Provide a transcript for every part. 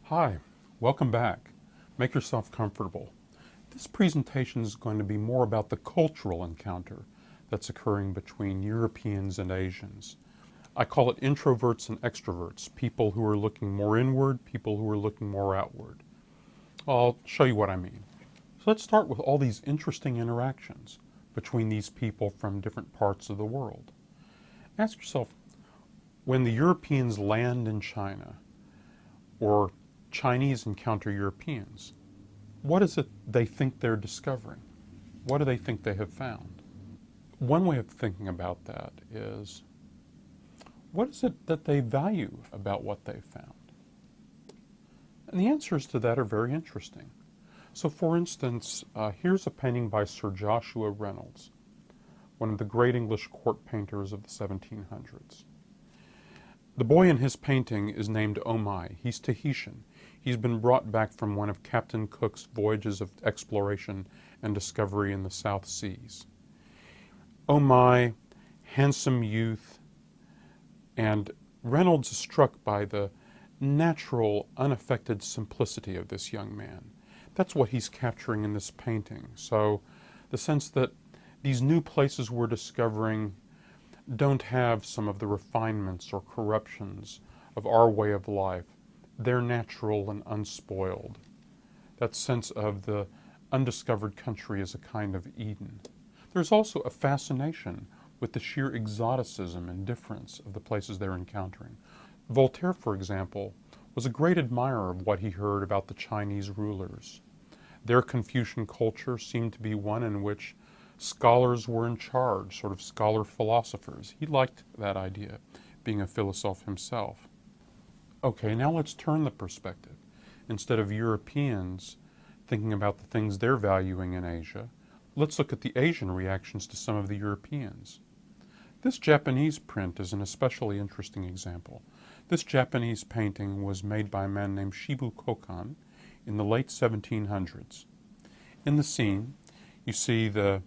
Hi, welcome back. Make yourself comfortable. This presentation is going to be more about the cultural encounter that's occurring between Europeans and Asians. I call it introverts and extroverts, people who are looking more inward, people who are looking more outward. I'll show you what I mean. So let's start with all these interesting interactions between these people from different parts of the world. Ask yourself, when the Europeans land in China, or Chinese encounter Europeans, what is it they think they're discovering? What do they think they have found? One way of thinking about that is, what is it that they value about what they've found? And the answers to that are very interesting. So for instance, here's a painting by Sir Joshua Reynolds, one of the great English court painters of the 1700s. The boy in his painting is named Omai. He's Tahitian. He's been brought back from one of Captain Cook's voyages of exploration and discovery in the South Seas. Omai, handsome youth, and Reynolds is struck by the natural, unaffected simplicity of this young man. That's what he's capturing in this painting. So the sense that these new places we're discovering don't have some of the refinements or corruptions of our way of life. They're natural and unspoiled. That sense of the undiscovered country as a kind of Eden. There's also a fascination with the sheer exoticism and difference of the places they're encountering. Voltaire, for example, was a great admirer of what he heard about the Chinese rulers. Their Confucian culture seemed to be one in which scholars were in charge, sort of scholar philosophers. He liked that idea, being a philosopher himself. Okay, now let's turn the perspective. Instead of Europeans thinking about the things they're valuing in Asia, let's look at the Asian reactions to some of the Europeans. This Japanese print is an especially interesting example. This Japanese painting was made by a man named Shibu Kokan in the late 1700s. In the scene, you see the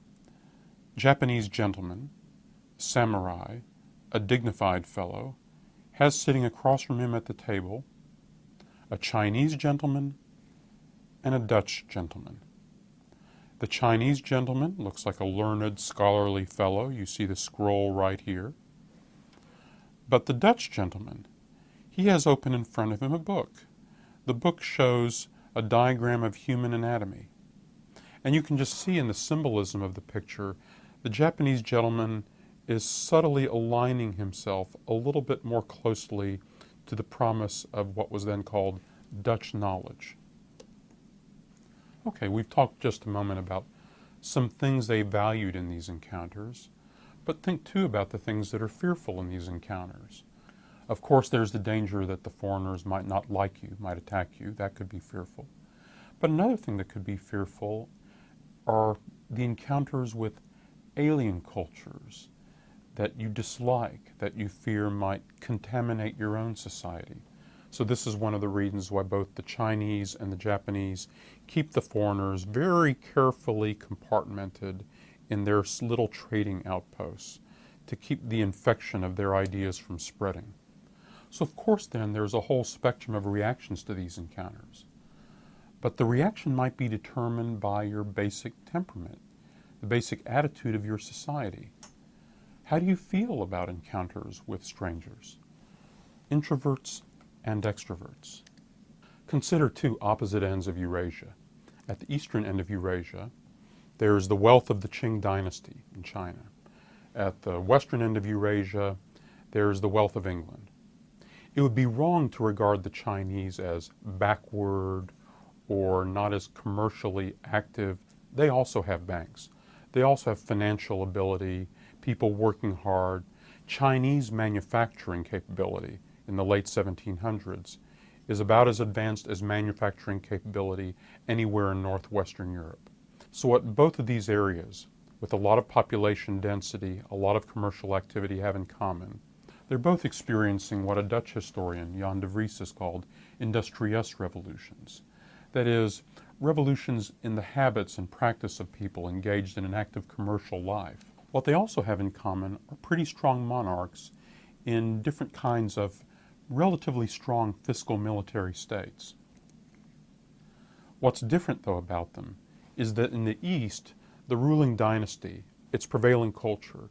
Japanese gentleman, samurai, a dignified fellow, has sitting across from him at the table a Chinese gentleman and a Dutch gentleman. The Chinese gentleman looks like a learned, scholarly fellow. You see the scroll right here. But the Dutch gentleman, he has open in front of him a book. The book shows a diagram of human anatomy. And you can just see in the symbolism of the picture, the Japanese gentleman is subtly aligning himself a little bit more closely to the promise of what was then called Dutch knowledge. Okay, we've talked just a moment about some things they valued in these encounters, but think too about the things that are fearful in these encounters. Of course, there's the danger that the foreigners might not like you, might attack you. That could be fearful. But another thing that could be fearful are the encounters with alien cultures that you dislike, that you fear might contaminate your own society. So this is one of the reasons why both the Chinese and the Japanese keep the foreigners very carefully compartmented in their little trading outposts to keep the infection of their ideas from spreading. So of course then there's a whole spectrum of reactions to these encounters. But the reaction might be determined by your basic temperament, the basic attitude of your society. How do you feel about encounters with strangers? Introverts and extroverts. Consider two opposite ends of Eurasia. At the eastern end of Eurasia, there is the wealth of the Qing dynasty in China. At the western end of Eurasia, there is the wealth of England. It would be wrong to regard the Chinese as backward or not as commercially active. They also have banks. They also have financial ability, people working hard. Chinese manufacturing capability in the late 1700s is about as advanced as manufacturing capability anywhere in northwestern Europe. So what both of these areas, with a lot of population density, a lot of commercial activity, have in common, they're both experiencing what a Dutch historian, Jan de Vries, has called industrious revolutions. That is, revolutions in the habits and practice of people engaged in an active commercial life. What they also have in common are pretty strong monarchs in different kinds of relatively strong fiscal military states. What's different, though, about them is that in the East, the ruling dynasty, its prevailing culture,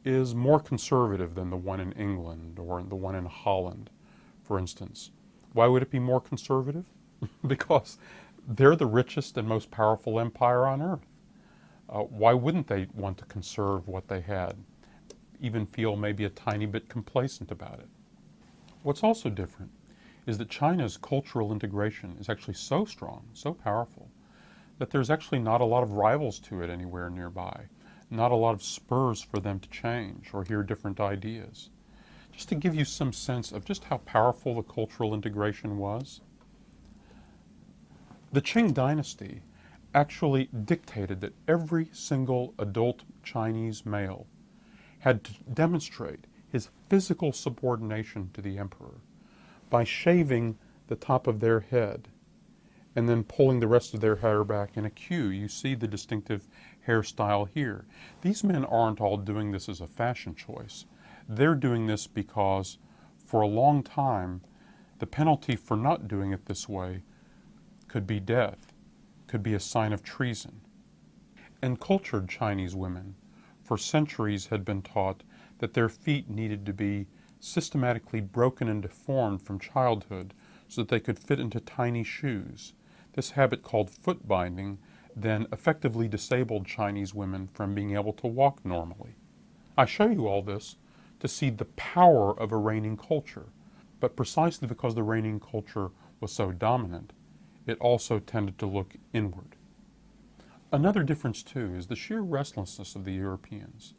is more conservative than the one in England or the one in Holland, for instance. Why would it be more conservative? Because they're the richest and most powerful empire on earth. Why wouldn't they want to conserve what they had, even feel maybe a tiny bit complacent about it? What's also different is that China's cultural integration is actually so strong, so powerful, that there's actually not a lot of rivals to it anywhere nearby, not a lot of spurs for them to change or hear different ideas. Just to give you some sense of just how powerful the cultural integration was, the Qing dynasty actually dictated that every single adult Chinese male had to demonstrate his physical subordination to the emperor by shaving the top of their head and then pulling the rest of their hair back in a queue. You see the distinctive hairstyle here. These men aren't all doing this as a fashion choice. They're doing this because for a long time the penalty for not doing it this way could be death, could be a sign of treason. And cultured Chinese women for centuries had been taught that their feet needed to be systematically broken and deformed from childhood so that they could fit into tiny shoes. This habit, called foot binding, then effectively disabled Chinese women from being able to walk normally. I show you all this to see the power of a reigning culture, but precisely because the reigning culture was so dominant, it also tended to look inward. Another difference, too, is the sheer restlessness of the Europeans.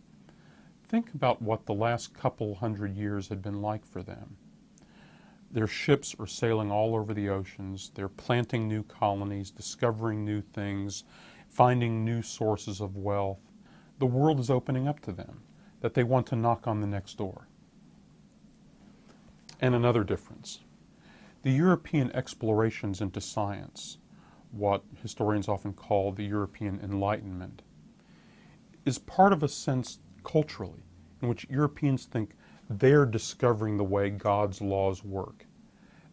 Think about what the last couple hundred years had been like for them. Their ships are sailing all over the oceans. They're planting new colonies, discovering new things, finding new sources of wealth. The world is opening up to them, that they want to knock on the next door. And another difference. The European explorations into science, what historians often call the European Enlightenment, is part of a sense culturally in which Europeans think they're discovering the way God's laws work.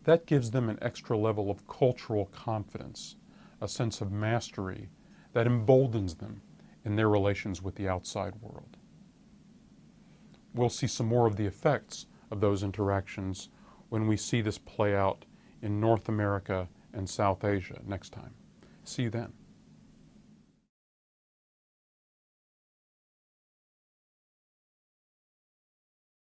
That gives them an extra level of cultural confidence, a sense of mastery that emboldens them in their relations with the outside world. We'll see some more of the effects of those interactions when we see this play out in North America and South Asia next time. See you then.